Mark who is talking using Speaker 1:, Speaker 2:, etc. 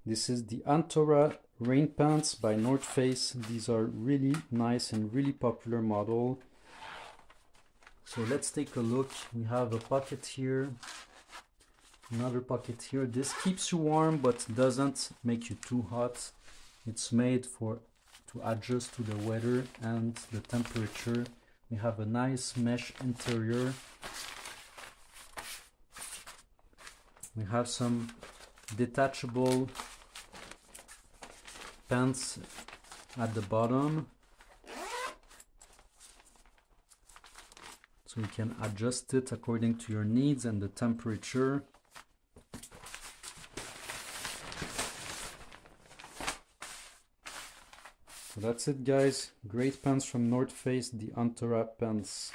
Speaker 1: This is the Antora rain pants by North Face. These are really nice and really popular model. So let's take a look. We have a pocket here, another pocket here. This keeps you warm but doesn't make you too hot. It's made to adjust to the weather and the temperature. We have a nice mesh interior. We have some detachable pants at the bottom, so you can adjust it according to your needs and the temperature. So that's it, guys. Great pants from North Face, the Antora pants.